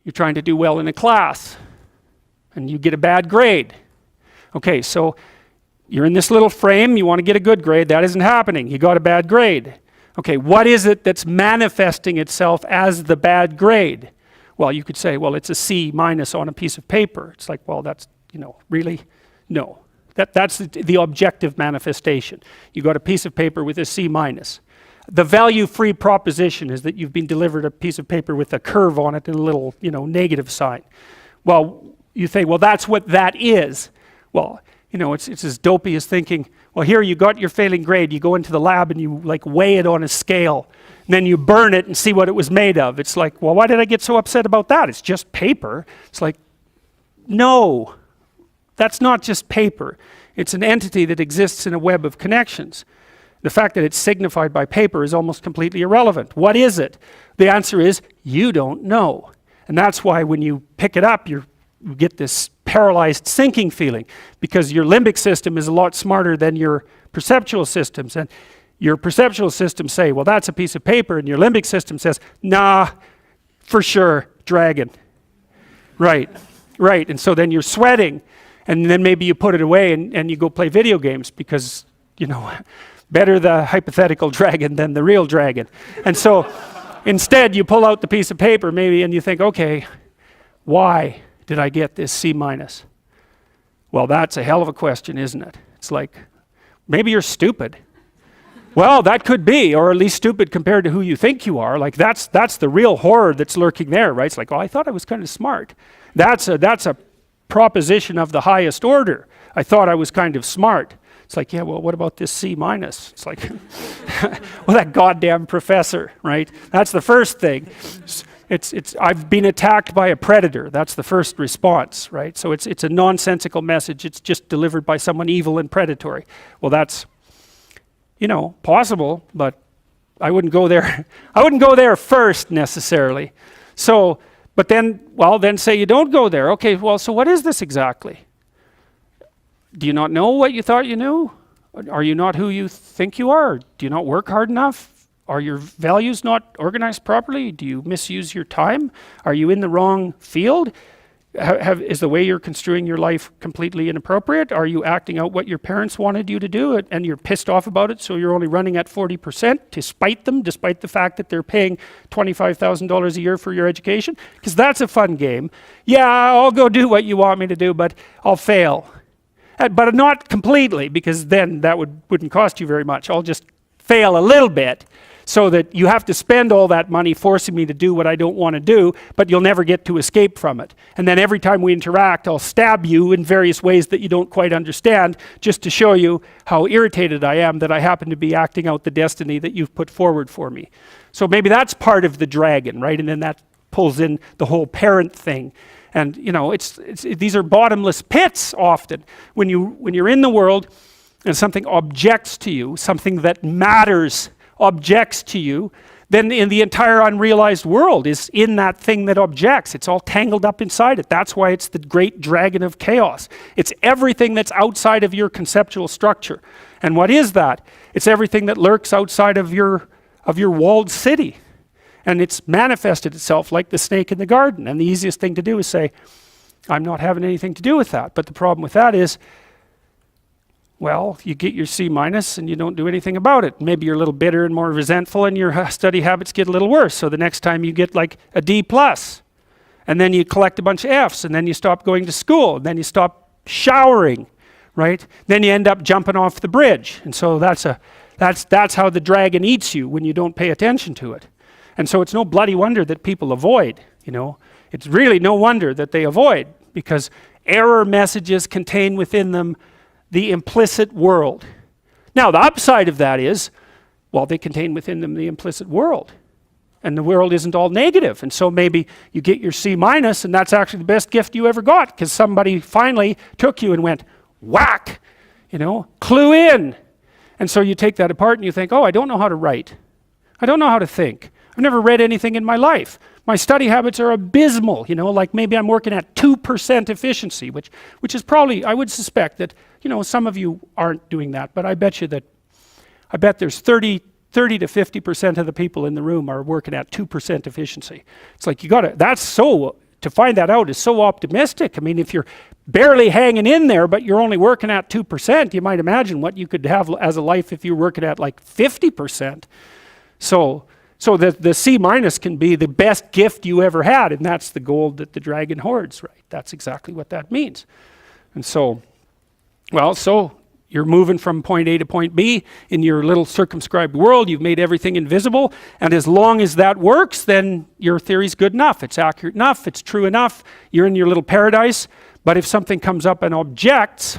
You're trying to do well in a class, and you get a bad grade. Okay, so you're in this little frame, you want to get a good grade, that isn't happening, you got a bad grade. Okay, what is it that's manifesting itself as the bad grade? Well, you could say, well, it's a C minus on a piece of paper. It's like, well, that's, really? No. That's the objective manifestation. You got a piece of paper with a C minus. The value-free proposition is that you've been delivered a piece of paper with a curve on it and a little, negative sign. Well, you say, well, that's what that is. Well, it's as dopey as thinking, well, here you got your failing grade, you go into the lab and you weigh it on a scale, and then you burn it and see what it was made of. It's like, well, why did I get so upset about that? It's just paper. It's like, no, that's not just paper. It's an entity that exists in a web of connections. The fact that it's signified by paper is almost completely irrelevant. What is it? The answer is, you don't know. And that's why when you pick it up, you get this paralyzed sinking feeling, because your limbic system is a lot smarter than your perceptual systems. And your perceptual systems say, well, that's a piece of paper, and your limbic system says, nah, for sure, dragon. Right. And so then you're sweating, and then maybe you put it away and you go play video games because, better the hypothetical dragon than the real dragon. And so instead you pull out the piece of paper maybe and you think, okay, why did I get this C minus? Well, that's a hell of a question, isn't it? It's like, maybe you're stupid. Well, that could be, or at least stupid compared to who you think you are. Like that's the real horror that's lurking there, right? It's like, oh, I thought I was kind of smart. That's a proposition of the highest order. I thought I was kind of smart. It's like, yeah, well, what about this C minus? It's like, well, that goddamn professor, right? That's the first thing. I've been attacked by a predator. That's the first response, right? So it's a nonsensical message. It's just delivered by someone evil and predatory. Well, that's, possible, but I wouldn't go there. I wouldn't go there first necessarily. So, but then say you don't go there. Okay, well, so what is this exactly? Do you not know what you thought you knew? Are you not who you think you are? Do you not work hard enough? Are your values not organized properly? Do you misuse your time? Are you in the wrong field? Is the way you're construing your life completely inappropriate? Are you acting out what your parents wanted you to do and you're pissed off about it, so you're only running at 40% to spite them, despite the fact that they're paying $25,000 a year for your education? Because that's a fun game. Yeah, I'll go do what you want me to do, but I'll fail. But not completely, because then that wouldn't cost you very much. I'll just fail a little bit, so that you have to spend all that money forcing me to do what I don't want to do, but you'll never get to escape from it. And then every time we interact, I'll stab you in various ways that you don't quite understand, just to show you how irritated I am that I happen to be acting out the destiny that you've put forward for me. So maybe that's part of the dragon, right? And then that pulls in the whole parent thing. And these are bottomless pits often. When you're in the world and something objects to you, something that matters objects to you, then in the entire unrealized world is in that thing that objects. It's all tangled up inside it. That's why it's the great dragon of chaos. It's everything that's outside of your conceptual structure. And what is that? It's everything that lurks outside of your walled city. And it's manifested itself like the snake in the garden. And the easiest thing to do is say, I'm not having anything to do with that. But the problem with that is, well, you get your C minus and you don't do anything about it. Maybe you're a little bitter and more resentful and your study habits get a little worse. So the next time you get like a D plus, and then you collect a bunch of Fs, and then you stop going to school, and then you stop showering, right? Then you end up jumping off the bridge. And so that's how the dragon eats you when you don't pay attention to it. And so it's no bloody wonder that people avoid, It's really no wonder that they avoid, because error messages contain within them the implicit world. Now, the upside of that is, well, they contain within them the implicit world. And the world isn't all negative. And so maybe you get your C minus, and that's actually the best gift you ever got, because somebody finally took you and went, whack, clue in. And so you take that apart and you think, oh, I don't know how to write. I don't know how to think. I've never read anything in my life. My study habits are abysmal, like maybe I'm working at 2% efficiency, which is probably, I would suspect that, some of you aren't doing that, but I bet there's 30 to 50% of the people in the room are working at 2% efficiency. It's like, that's so to find that out is so optimistic. I mean, if you're barely hanging in there, but you're only working at 2%, you might imagine what you could have as a life if you're working at like 50%. So the C minus can be the best gift you ever had, and that's the gold that the dragon hoards, right? That's exactly what that means. And so, well, so you're moving from point A to point B in your little circumscribed world. You've made everything invisible, and as long as that works, then your theory's good enough. It's accurate enough. It's true enough. You're in your little paradise. But if something comes up and objects,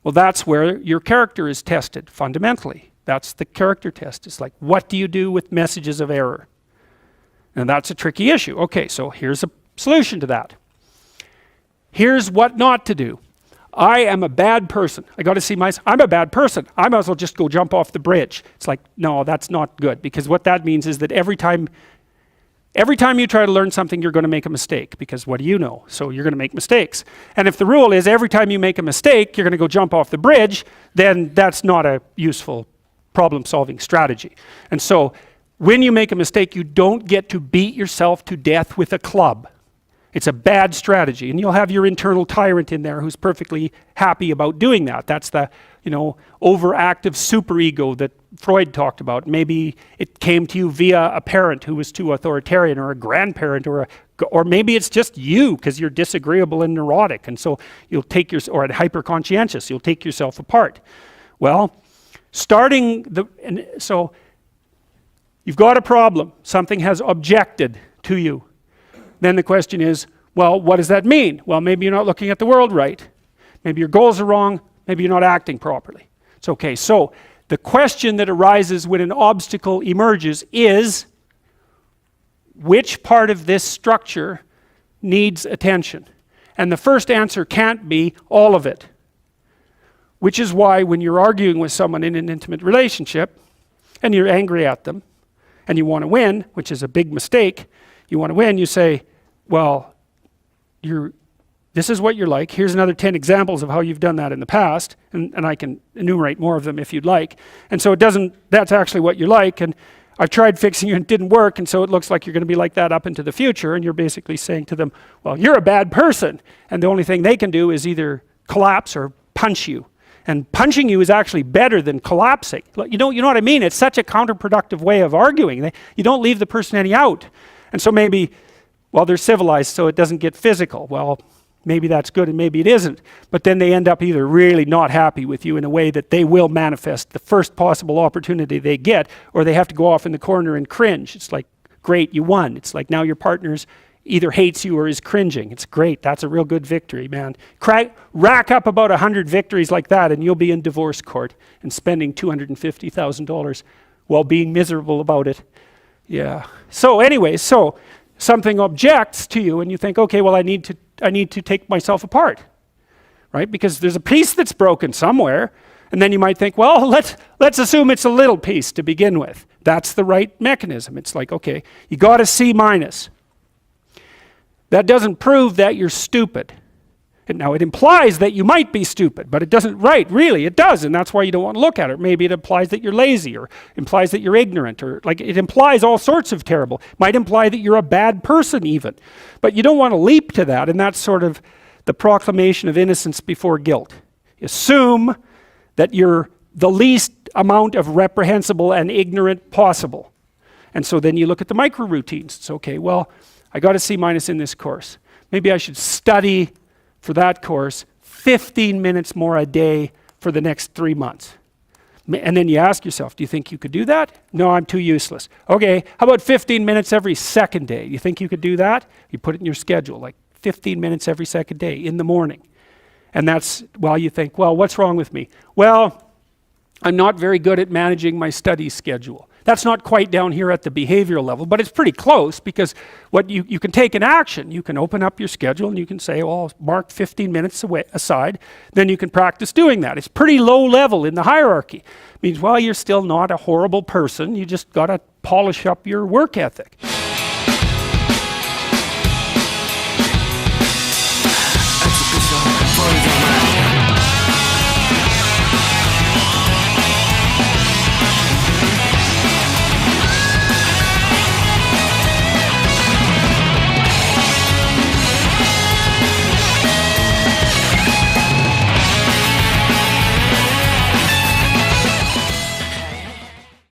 well, that's where your character is tested fundamentally. That's the character test. It's like, what do you do with messages of error? And that's a tricky issue. Okay, so here's a solution to that. Here's what not to do. I am a bad person. I got to see myself. I'm a bad person. I might as well just go jump off the bridge. It's like, no, that's not good, because what that means is that every time you try to learn something, you're going to make a mistake, because what do you know? So you're going to make mistakes. And if the rule is every time you make a mistake, you're going to go jump off the bridge, then that's not a useful problem-solving strategy. And so when you make a mistake, you don't get to beat yourself to death with a club. It's a bad strategy, and you'll have your internal tyrant in there who's perfectly happy about doing that. That's the, overactive superego that Freud talked about. Maybe it came to you via a parent who was too authoritarian, or a grandparent, or maybe it's just you because you're disagreeable and neurotic, and so you'll take or hyper-conscientious. You'll take yourself apart. Well, so you've got a problem. Something has objected to you. Then the question is, well, what does that mean? Well, maybe you're not looking at the world right. Maybe your goals are wrong. Maybe you're not acting properly. It's okay. So the question that arises when an obstacle emerges is, which part of this structure needs attention? And the first answer can't be all of it. Which is why when you're arguing with someone in an intimate relationship, and you're angry at them, and you want to win, which is a big mistake, you want to win, you say, well, this is what you're like. Here's another 10 examples of how you've done that in the past, and I can enumerate more of them if you'd like. And so that's actually what you're like, and I've tried fixing you and it didn't work, and so it looks like you're going to be like that up into the future, and you're basically saying to them, well, you're a bad person, and the only thing they can do is either collapse or punch you. And punching you is actually better than collapsing. You know what I mean? It's such a counterproductive way of arguing. You don't leave the person any out. And so maybe, well, they're civilized, so it doesn't get physical. Well, maybe that's good and maybe it isn't. But then they end up either really not happy with you in a way that they will manifest the first possible opportunity they get, or they have to go off in the corner and cringe. It's like, great, you won. It's like now your partner's either hates you or is cringing. It's great. That's a real good victory, man. Rack up about 100 victories like that, and you'll be in divorce court and spending $250,000 while being miserable about it. Yeah. So anyway, something objects to you, and you think, okay, well, I need to take myself apart, right? Because there's a piece that's broken somewhere, and then you might think, well, let's assume it's a little piece to begin with. That's the right mechanism. It's like, okay, you got a C minus. That doesn't prove that you're stupid. And now it implies that you might be stupid, but it doesn't, right, really, it does, and that's why you don't want to look at it. Maybe it implies that you're lazy, or implies that you're ignorant, or like it implies all sorts of terrible. Might imply that you're a bad person even. But you don't want to leap to that, and that's sort of the proclamation of innocence before guilt. Assume that you're the least amount of reprehensible and ignorant possible. And so then you look at the micro routines. It's okay, well, I got a C minus in this course. Maybe I should study for that course 15 minutes more a day for the next 3 months. And then you ask yourself, do you think you could do that? No, I'm too useless. Okay, how about 15 minutes every second day? You think you could do that? You put it in your schedule, like 15 minutes every second day in the morning. And that's, well, you think, well, what's wrong with me? Well, I'm not very good at managing my study schedule. That's not quite down here at the behavioral level, but it's pretty close, because what you can take an action. You can open up your schedule and you can say, well, mark 15 minutes aside. Then you can practice doing that. It's pretty low level in the hierarchy. It means, well, you're still not a horrible person. You just got to polish up your work ethic.